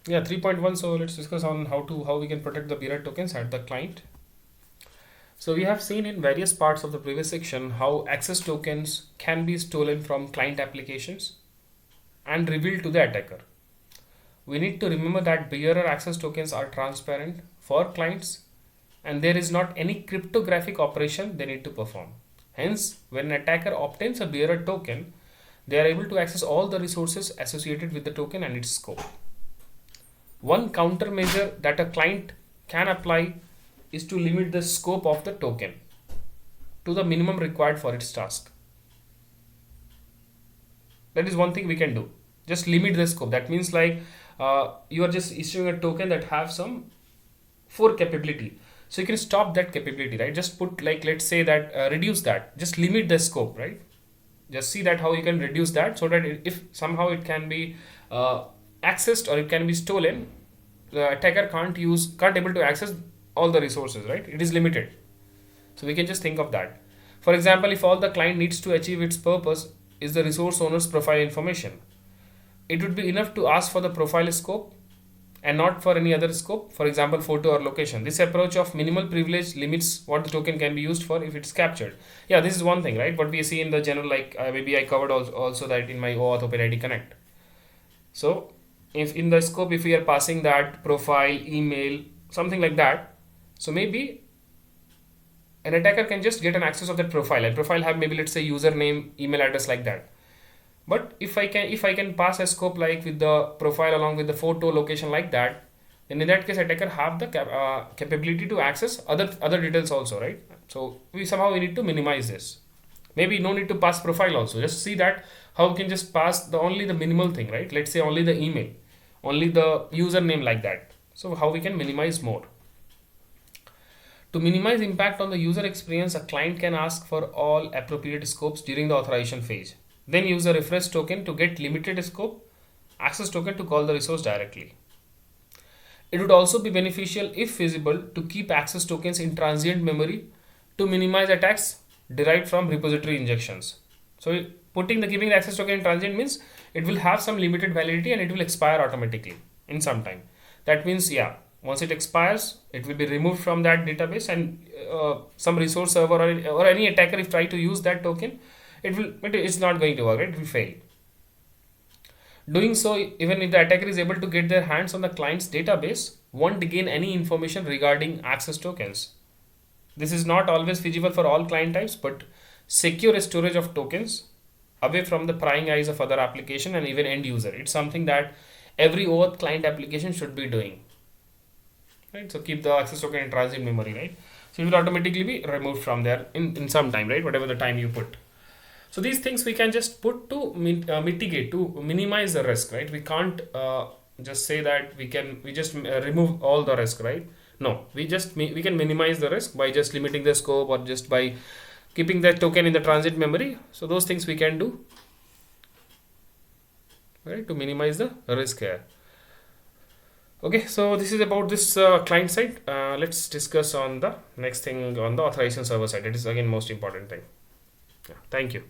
Yeah, 3.1. So let's discuss on how we can protect the bearer tokens at the client. So we have seen in various parts of the previous section how access tokens can be stolen from client applications and revealed to the attacker. We need to remember that bearer access tokens are transparent for clients and there is not any cryptographic operation they need to perform. Hence, when an attacker obtains a bearer token, they are able to access all the resources associated with the token and its scope. One countermeasure that a client can apply is to limit the scope of the token to the minimum required for its task. That is one thing we can do. Just limit the scope. That means like you are just issuing a token that have some 4 capability. So you can stop that capability, right? Just put like, let's say that reduce that. Just limit the scope, right? Just see that how you can reduce that so that if somehow it can be accessed or it can be stolen, the attacker can't able to access all the resources, right? It is limited. So we can just think of that. For example, if all the client needs to achieve its purpose is the resource owner's profile information, it would be enough to ask for the profile scope and not for any other scope, for example photo or location. This approach of minimal privilege limits what the token can be used for if it's captured. Yeah, this is one thing, right? What we see in the general, like maybe I covered also that in my OAuth OpenID Connect. So if in the scope, if we are passing that profile, email, something like that, so maybe an attacker can just get an access of that profile, and profile have maybe let's say username, email address, like that. But if I can pass a scope like with the profile along with the photo, location, like that, then in that case attacker have the capability to access other details also, right? So we need to minimize this. Maybe no need to pass profile also. Just see that how we can just pass only the minimal thing, right? Let's say only the email, only the username, like that. So how we can minimize more. To minimize impact on the user experience, a client can ask for all appropriate scopes during the authorization phase. Then use a refresh token to get limited scope, access token to call the resource directly. It would also be beneficial, if feasible, to keep access tokens in transient memory to minimize attacks derived from repository injections. So keeping the access token in transient means it will have some limited validity and it will expire automatically in some time. That means, yeah, once it expires, it will be removed from that database, and some resource server or any attacker, if try to use that token, it's not going to work, right? It will fail. Doing so, even if the attacker is able to get their hands on the client's database, won't gain any information regarding access tokens. This is not always feasible for all client types, but secure storage of tokens away from the prying eyes of other application and even end user. It's something that every OAuth client application should be doing, right? So keep the access token in transient memory, right? So it will automatically be removed from there in some time, right? Whatever the time you put. So these things we can just put to mitigate, to minimize the risk, right? We can't just say that we just remove all the risk, right? No, we can minimize the risk by just limiting the scope or just by keeping that token in the transit memory. So those things we can do, right, to minimize the risk here. Okay, so this is about this client side. Let's discuss on the next thing on the authorization server side. That is again most important thing. Yeah, thank you.